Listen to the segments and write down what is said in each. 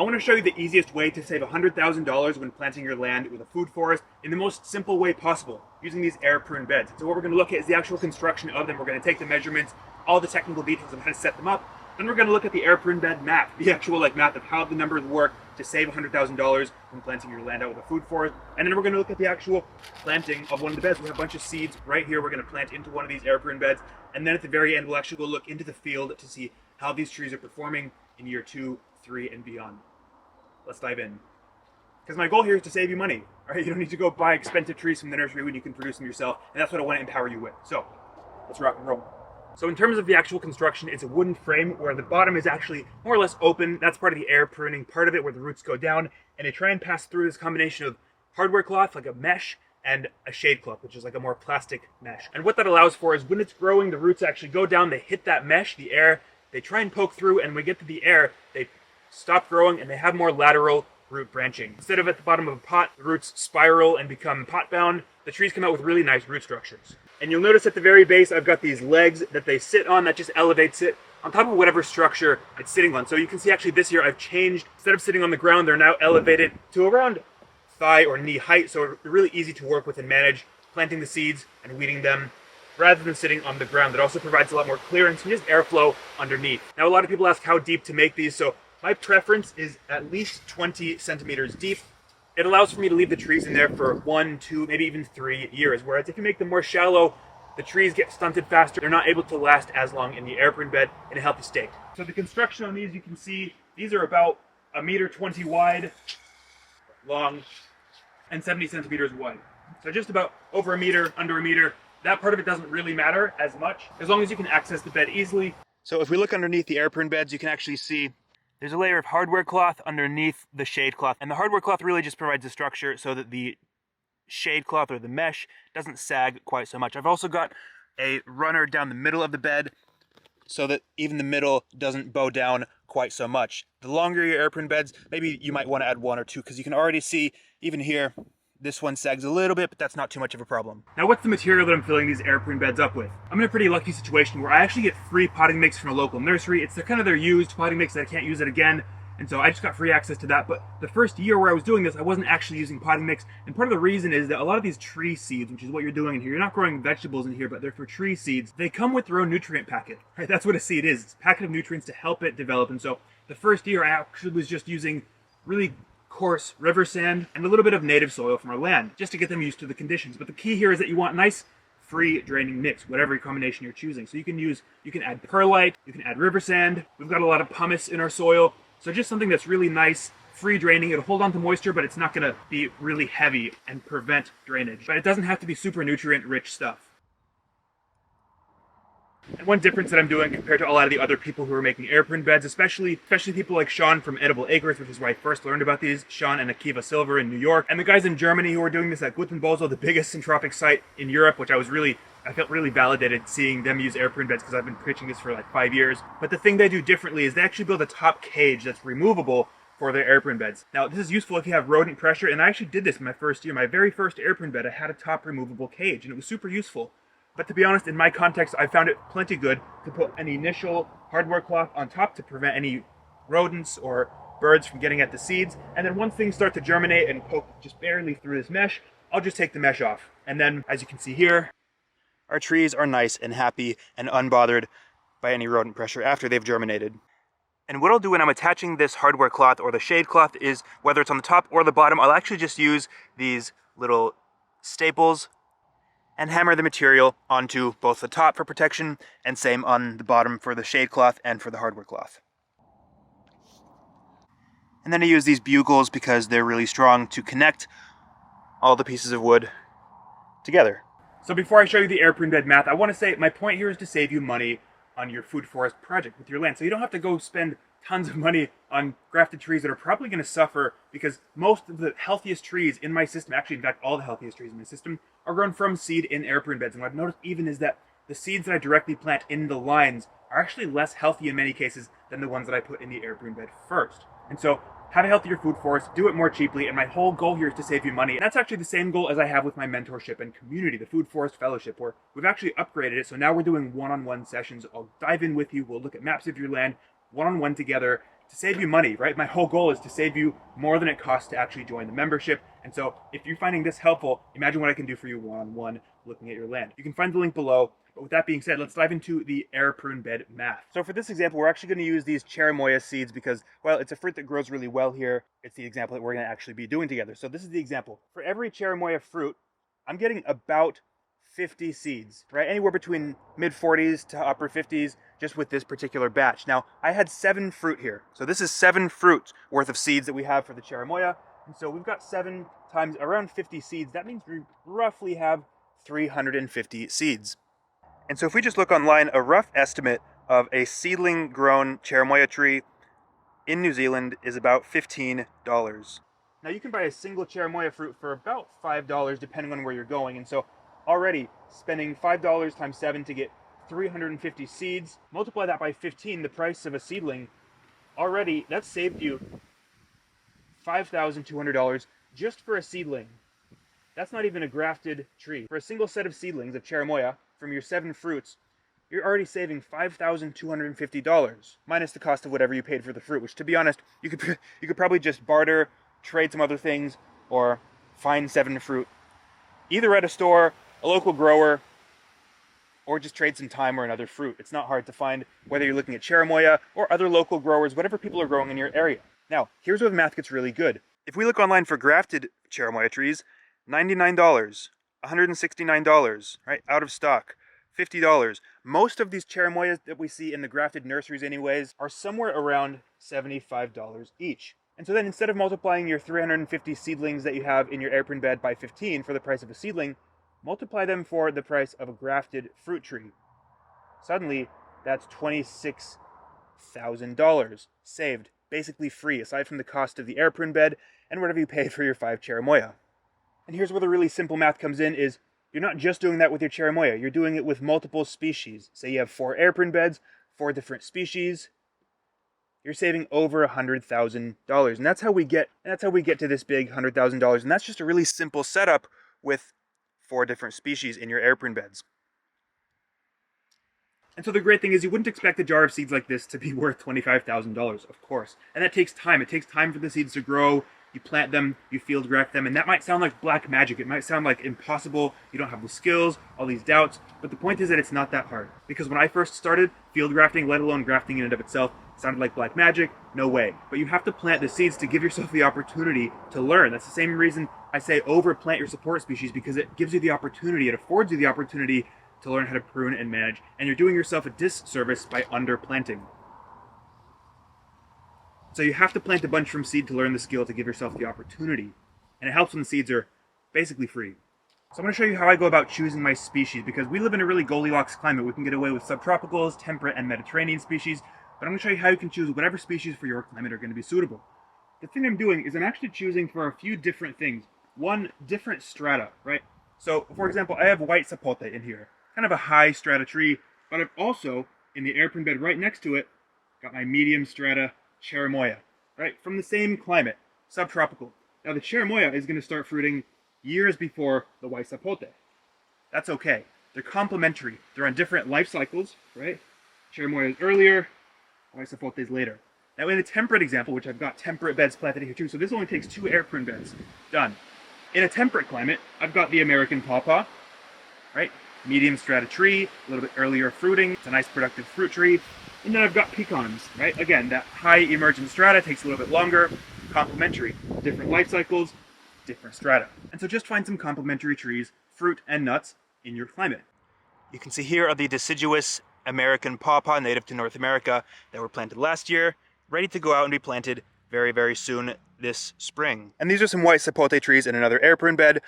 want to show you the easiest way to save $100,000 when planting your land with a food forest in the most simple way possible, using these air prune beds. So what we're going to look at is the actual construction of them. We're going to take the measurements, all the technical details of how to set them up. Then we're going to look at the air prune bed map, the actual map of how the numbers work to save $100,000 when planting your land out with a food forest. And then we're going to look at the actual planting of one of the beds. We have a bunch of seeds right here we're going to plant into one of these air prune beds. And then at the very end, we'll actually go look into the field to see how these trees are performing in year 2, 3, and beyond. Let's dive in. Because my goal here is to save you money. All right, you don't need to go buy expensive trees from the nursery when you can produce them yourself. And that's what I want to empower you with. So let's rock and roll. So in terms of the actual construction, it's a wooden frame where the bottom is actually more or less open. That's part of the air pruning part of it, where the roots go down and they try and pass through this combination of hardware cloth, like a mesh, and a shade cloth, which is like a more plastic mesh. And what that allows for is when it's growing, the roots actually go down, they hit that mesh, the air, they try and poke through, and when we get to the air, they stop growing and they have more lateral root branching. Instead of at the bottom of a pot, the roots spiral and become pot bound, the trees come out with really nice root structures. And you'll notice at the very base, I've got these legs that they sit on that just elevates it on top of whatever structure it's sitting on. So you can see actually this year I've changed, instead of sitting on the ground, they're now elevated to around thigh or knee height. So they're really easy to work with and manage, planting the seeds and weeding them rather than sitting on the ground. That also provides a lot more clearance and just airflow underneath. Now, a lot of people ask how deep to make these. So my preference is at least 20 centimeters deep. It allows for me to leave the trees in there for 1, 2, maybe even 3 years. Whereas if you make them more shallow, the trees get stunted faster. They're not able to last as long in the air prune bed in a healthy state. So the construction on these, you can see, these are about 1.20 meters wide, long, and 70 centimeters wide. So just about over a meter, under a meter. That part of it doesn't really matter as much, as long as you can access the bed easily. So if we look underneath the air prune beds, you can actually see there's a layer of hardware cloth underneath the shade cloth. And the hardware cloth really just provides a structure so that the shade cloth or the mesh doesn't sag quite so much. I've also got a runner down the middle of the bed so that even the middle doesn't bow down quite so much. The longer your air prune beds, maybe you might want to add 1 or 2, because you can already see even here, this one sags a little bit, but that's not too much of a problem. Now, what's the material that I'm filling these air prune beds up with? I'm in a pretty lucky situation where I actually get free potting mix from a local nursery. It's their used potting mix that I can't use it again. And so I just got free access to that. But the first year where I was doing this, I wasn't actually using potting mix. And part of the reason is that a lot of these tree seeds, which is what you're doing in here, you're not growing vegetables in here, but they're for tree seeds. They come with their own nutrient packet, right? That's what a seed is. It's a packet of nutrients to help it develop. And so the first year I actually was just using really coarse river sand and a little bit of native soil from our land, just to get them used to the conditions. But the key here is that you want nice, free draining mix, whatever combination you're choosing. So you can add perlite, you can add river sand. We've got a lot of pumice in our soil. So just something that's really nice, free draining. It'll hold on to moisture, but it's not going to be really heavy and prevent drainage. But it doesn't have to be super nutrient rich stuff. And one difference that I'm doing compared to a lot of the other people who are making air prune beds, especially people like Sean from Edible Acres, which is where I first learned about these, Sean and Akiva Silver in New York, and the guys in Germany who are doing this at Gutenbozo, the biggest syntropic site in Europe, which I felt really validated seeing them use air prune beds because I've been preaching this for like 5 years. But the thing they do differently is they actually build a top cage that's removable for their air prune beds. Now, this is useful if you have rodent pressure, and I actually did this in my first year. My very first air prune bed, I had a top removable cage, and it was super useful. But to be honest, in my context, I found it plenty good to put an initial hardware cloth on top to prevent any rodents or birds from getting at the seeds. And then once things start to germinate and poke just barely through this mesh, I'll just take the mesh off. And then, as you can see here, our trees are nice and happy and unbothered by any rodent pressure after they've germinated. And what I'll do when I'm attaching this hardware cloth or the shade cloth is, whether it's on the top or the bottom, I'll actually just use these little staples and hammer the material onto both the top for protection and same on the bottom for the shade cloth and for the hardware cloth. And then I use these bugles because they're really strong to connect all the pieces of wood together. So before I show you the air prune bed math, I want to say my point here is to save you money on your food forest project with your land. So you don't have to go spend tons of money on grafted trees that are probably going to suffer, because most of the healthiest trees in my system, actually in fact all the healthiest trees in my system, are grown from seed in air prune beds. And what I've noticed even is that the seeds that I directly plant in the lines are actually less healthy in many cases than the ones that I put in the air prune bed first. And so have a healthier food forest, do it more cheaply, and my whole goal here is to save you money. And that's actually the same goal as I have with my mentorship and community, the Food Forest Fellowship, where we've actually upgraded it. So now we're doing one-on-one sessions. I'll dive in with you. We'll look at maps of your land, one-on-one together, to save you money, right? My whole goal is to save you more than it costs to actually join the membership. And so if you're finding this helpful, imagine what I can do for you one-on-one looking at your land. You can find the link below. But with that being said, let's dive into the Air Prune Bed math. So for this example, we're actually going to use these cherimoya seeds because, well, it's a fruit that grows really well here. It's the example that we're going to actually be doing together. So this is the example. For every cherimoya fruit, I'm getting about 50 seeds, right? Anywhere between mid-40s to upper 50s just with this particular batch. Now, I had 7 fruit here. So this is 7 fruit worth of seeds that we have for the cherimoya. And so we've got 7 times around 50 seeds. That means we roughly have 350 seeds. And so if we just look online, a rough estimate of a seedling grown cherimoya tree in New Zealand is about $15. Now you can buy a single cherimoya fruit for about $5 depending on where you're going. And so already spending $5 times 7 to get 350 seeds, multiply that by 15, the price of a seedling, already that's saved you $5,200 just for a seedling. That's not even a grafted tree. For a single set of seedlings of cherimoya from your 7 fruits, you're already saving $5,250 minus the cost of whatever you paid for the fruit, which, to be honest, you could probably just barter, trade some other things, or find 7 fruit either at a store, a local grower, or just trade some time or another fruit. It's not hard to find, whether you're looking at cherimoya or other local growers, whatever people are growing in your area. Now, here's where the math gets really good. If we look online for grafted cherimoya trees, $99, $169, right, out of stock, $50. Most of these cherimoyas that we see in the grafted nurseries anyways are somewhere around $75 each. And so then instead of multiplying your 350 seedlings that you have in your Air Prune bed by 15 for the price of a seedling, multiply them for the price of a grafted fruit tree. Suddenly, that's $26,000 saved, basically free, aside from the cost of the Air Prune bed and whatever you pay for your 5 cherimoya. And here's where the really simple math comes in is you're not just doing that with your cherimoya, you're doing it with multiple species. Say you have 4 Air Prune beds, 4 different species, you're saving over $100,000. And that's how we get to this big $100,000. And that's just a really simple setup with 4 different species in your Air Prune beds. And so the great thing is you wouldn't expect a jar of seeds like this to be worth $25,000, of course. And that takes time. It takes time for the seeds to grow. You plant them, you field graft them, and that might sound like black magic. It might sound like impossible. You don't have the skills, all these doubts. But the point is that it's not that hard. Because when I first started field grafting, let alone grafting in and of itself, it sounded like black magic. No way. But you have to plant the seeds to give yourself the opportunity to learn. That's the same reason I say overplant your support species, because it gives you the opportunity, it affords you the opportunity to learn how to prune and manage, and you're doing yourself a disservice by underplanting. So you have to plant a bunch from seed to learn the skill to give yourself the opportunity. And it helps when the seeds are basically free. So I'm going to show you how I go about choosing my species, because we live in a really Goldilocks climate. We can get away with subtropicals, temperate, and Mediterranean species, but I'm going to show you how you can choose whatever species for your climate are going to be suitable. The thing I'm doing is I'm actually choosing for a few different things. One, different strata, right? So, for example, I have white sapote in here, kind of a high strata tree, but I've also, in the Air Prune bed right next to it, got my medium strata cherimoya, right? From the same climate, subtropical. Now the cherimoya is going to start fruiting years before the white sapote. That's okay. They're complementary. They're on different life cycles, right? Cherimoya is earlier, white sapote is later. Now in a temperate example, which I've got temperate beds planted here too, so this only takes 2 Air Prune beds. Done. In a temperate climate, I've got the American pawpaw, right? Medium strata tree, a little bit earlier fruiting. It's a nice productive fruit tree. And then I've got pecans, right? Again, that high emergent strata takes a little bit longer, complementary, different life cycles, different strata. And so just find some complementary trees, fruit and nuts in your climate. You can see here are the deciduous American pawpaw native to North America that were planted last year, ready to go out and be planted very, very soon this spring. And these are some white sapote trees in another Air Prune bed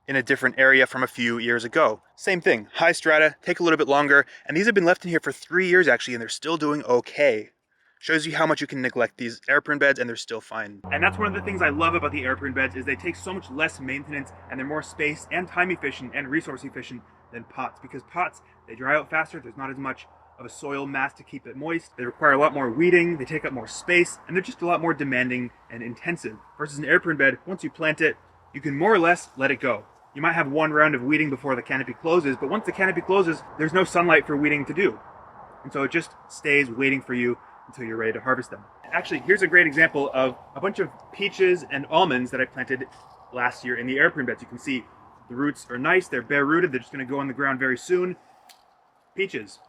in a different area from a few years ago. Same thing, high strata, take a little bit longer, and these have been left in here for 3 years actually, and they're still doing okay. Shows you how much you can neglect these Air Prune beds and they're still fine. And that's one of the things I love about the Air Prune beds is they take so much less maintenance and they're more space and time efficient and resource efficient than pots, because pots, they dry out faster, there's not as much of a soil mass to keep it moist, they require a lot more weeding, they take up more space, and they're just a lot more demanding and intensive. Versus an Air Prune bed, once you plant it, you can more or less let it go. You might have 1 round of weeding before the canopy closes, but once the canopy closes, there's no sunlight for weeding to do. And so it just stays waiting for you until you're ready to harvest them. Actually, here's a great example of a bunch of peaches and almonds that I planted last year in the air prune beds. You can see the roots are nice, they're bare rooted, they're just going to go on the ground very soon. Peaches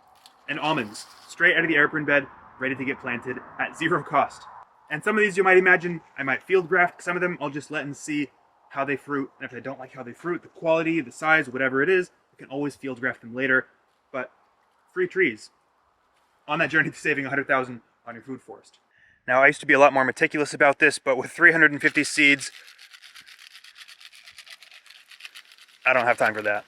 and almonds, straight out of the air prune bed, ready to get planted at zero cost. And some of these you might imagine I might field graft, some of them I'll just let and see how they fruit, and if I don't like how they fruit, the quality, the size, whatever it is, I can always field graft them later. But free trees on that journey to saving $100,000 on your food forest. Now, I used to be a lot more meticulous about this, but with 350 seeds, I don't have time for that.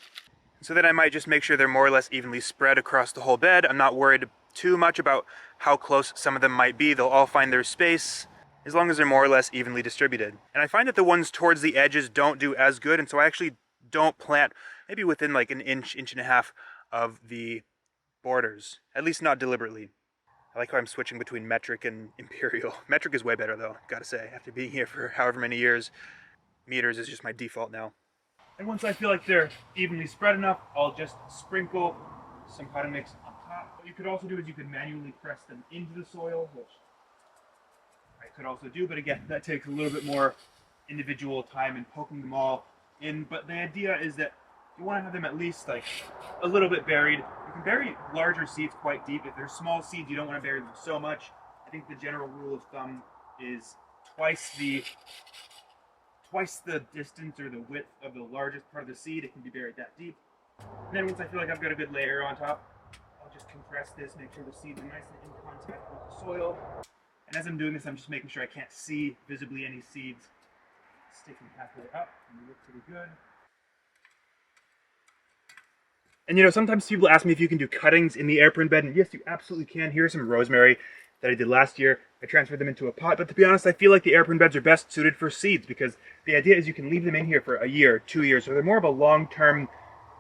So then I might just make sure they're more or less evenly spread across the whole bed. I'm not worried too much about how close some of them might be. They'll all find their space as long as they're more or less evenly distributed. And I find that the ones towards the edges don't do as good, and so I actually don't plant maybe within like an inch, inch and a half of the borders, at least not deliberately. I like how I'm switching between metric and imperial. Metric is way better though, gotta say. After being here for however many years, meters is just my default now. And once I feel like they're evenly spread enough, I'll just sprinkle some potting mix on top. What you could also do is you could manually press them into the soil, which I could also do, but again, that takes a little bit more individual time in poking them all in. But the idea is that you want to have them at least like a little bit buried. You can bury larger seeds quite deep. If they're small seeds, you don't want to bury them so much. I think the general rule of thumb is twice the distance or the width of the largest part of the seed. It can be buried that deep. And then once I feel like I've got a good layer on top, I'll just compress this, make sure the seeds are nice and in contact with the soil. And as I'm doing this, I'm just making sure I can't see visibly any seeds sticking halfway up, and they look pretty good. And you know, sometimes people ask me if you can do cuttings in the air prune bed, and yes, you absolutely can. Here's some rosemary that I did last year. I transferred them into a pot, but to be honest, I feel like the air prune beds are best suited for seeds because the idea is you can leave them in here for a year, 2 years, so they're more of a long-term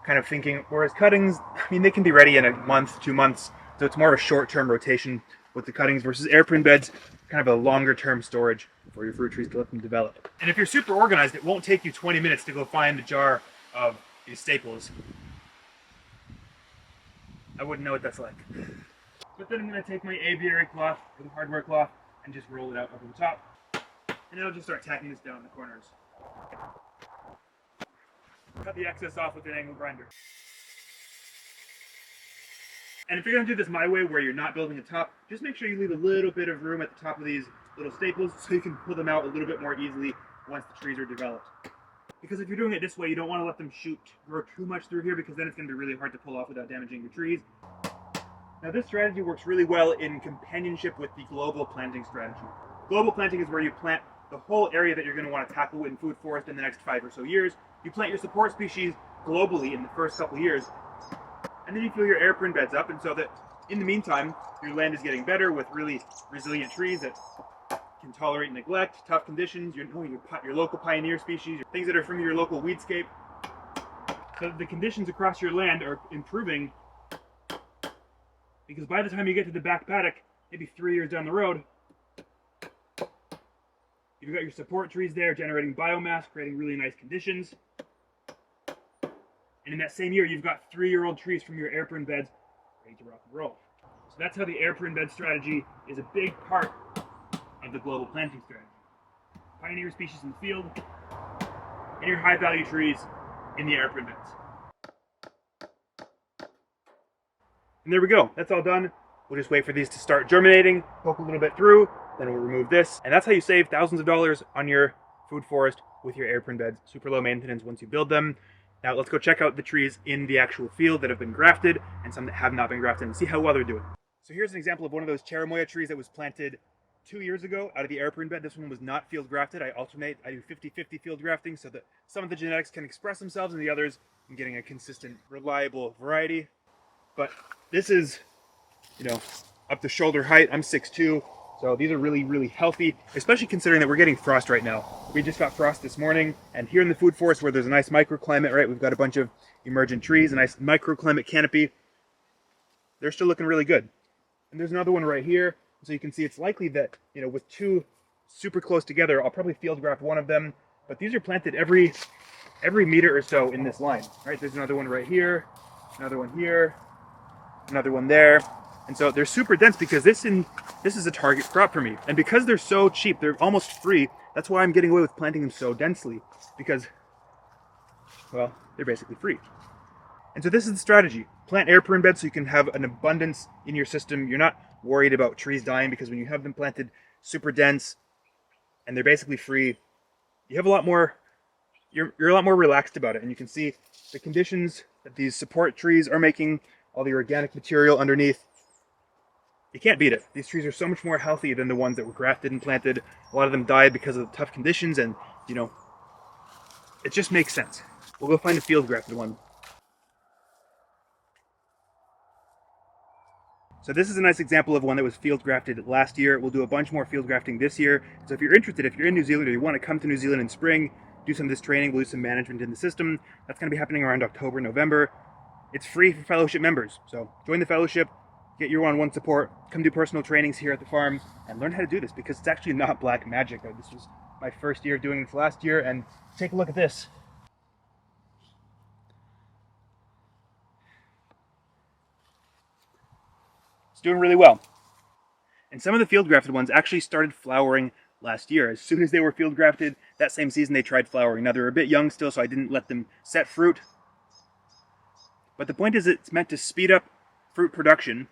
kind of thinking, whereas cuttings, I mean, they can be ready in a month, 2 months, so it's more of a short-term rotation with the cuttings versus air prune beds, kind of a longer-term storage for your fruit trees to let them develop. And if you're super organized, it won't take you 20 minutes to go find a jar of these staples. I wouldn't know what that's like. But then I'm going to take my aviary cloth or the hardware cloth and just roll it out over the top. And then I'll just start tacking this down the corners. Cut the excess off with an angle grinder. And if you're going to do this my way, where you're not building a top, just make sure you leave a little bit of room at the top of these little staples so you can pull them out a little bit more easily once the trees are developed. Because if you're doing it this way, you don't want to let them grow too much through here because then it's going to be really hard to pull off without damaging your trees. Now this strategy works really well in companionship with the global planting strategy. Global planting is where you plant the whole area that you're going to want to tackle in food forest in the next 5 or so years. You plant your support species globally in the first couple years, and then you fill your air prune beds up, and so that in the meantime, your land is getting better with really resilient trees that can tolerate neglect, tough conditions, your local pioneer species, things that are from your local weedscape. So the conditions across your land are improving because by the time you get to the back paddock, maybe 3 years down the road, you've got your support trees there generating biomass, creating really nice conditions. And in that same year, you've got 3-year-old trees from your air prune beds ready to rock and roll. So that's how the air prune bed strategy is a big part of the global planting strategy. Pioneer species in the field, and your high value trees in the air prune beds. And there we go, that's all done. We'll just wait for these to start germinating, poke a little bit through, then we'll remove this. And that's how you save thousands of dollars on your food forest with your air prune beds. Super low maintenance once you build them. Now let's go check out the trees in the actual field that have been grafted and some that have not been grafted and see how well they're doing. So here's an example of one of those cherimoya trees that was planted 2 years ago out of the air prune bed. This one was not field grafted. I do 50-50 field grafting so that some of the genetics can express themselves and the others I'm getting a consistent, reliable variety. But this is, you know, up to shoulder height. I'm 6'2", so these are really, really healthy, especially considering that we're getting frost right now. We just got frost this morning, and here in the food forest where there's a nice microclimate, right, we've got a bunch of emergent trees, a nice microclimate canopy. They're still looking really good. And there's another one right here, so you can see it's likely that, you know, with two super close together, I'll probably field graft one of them, but these are planted every meter or so in this line, right? There's another one right here, another one here, another one there. And so they're super dense because this is a target crop for me. And because they're so cheap, they're almost free. That's why I'm getting away with planting them so densely, because, well, they're basically free. And so this is the strategy. Plant air prune beds so you can have an abundance in your system. You're not worried about trees dying, because when you have them planted super dense and they're basically free, you have a lot more, you're a lot more relaxed about it. And you can see the conditions that these support trees are making, all the organic material underneath. You can't beat it. These trees are so much more healthy than the ones that were grafted and planted. A lot of them died because of the tough conditions, and, you know, it just makes sense. We'll go find a field grafted one. So this is a nice example of one that was field grafted last year. We'll do a bunch more field grafting this year. So if you're interested, if you're in New Zealand or you want to come to New Zealand in spring, do some of this training, we'll do some management in the system. That's going to be happening around October, November. It's free for fellowship members. So join the fellowship, get your one-on-one support, come do personal trainings here at the farm, and learn how to do this, because it's actually not black magic. This was my first year doing this last year, and take a look at this. It's doing really well. And some of the field grafted ones actually started flowering last year. As soon as they were field grafted, that same season they tried flowering. Now they're a bit young still, so I didn't let them set fruit. But the point is, it's meant to speed up fruit production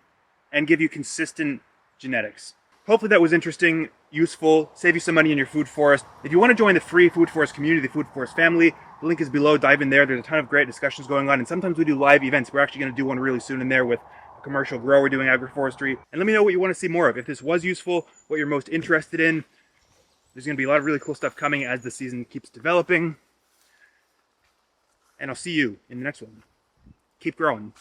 and give you consistent genetics. Hopefully that was interesting, useful, save you some money in your food forest. If you want to join the free food forest community, the food forest family, the link is below. Dive in there. There's a ton of great discussions going on, and sometimes we do live events. We're actually going to do one really soon in there with a commercial grower doing agroforestry. And let me know what you want to see more of. If this was useful, what you're most interested in. There's going to be a lot of really cool stuff coming as the season keeps developing. And I'll see you in the next one. Keep growing.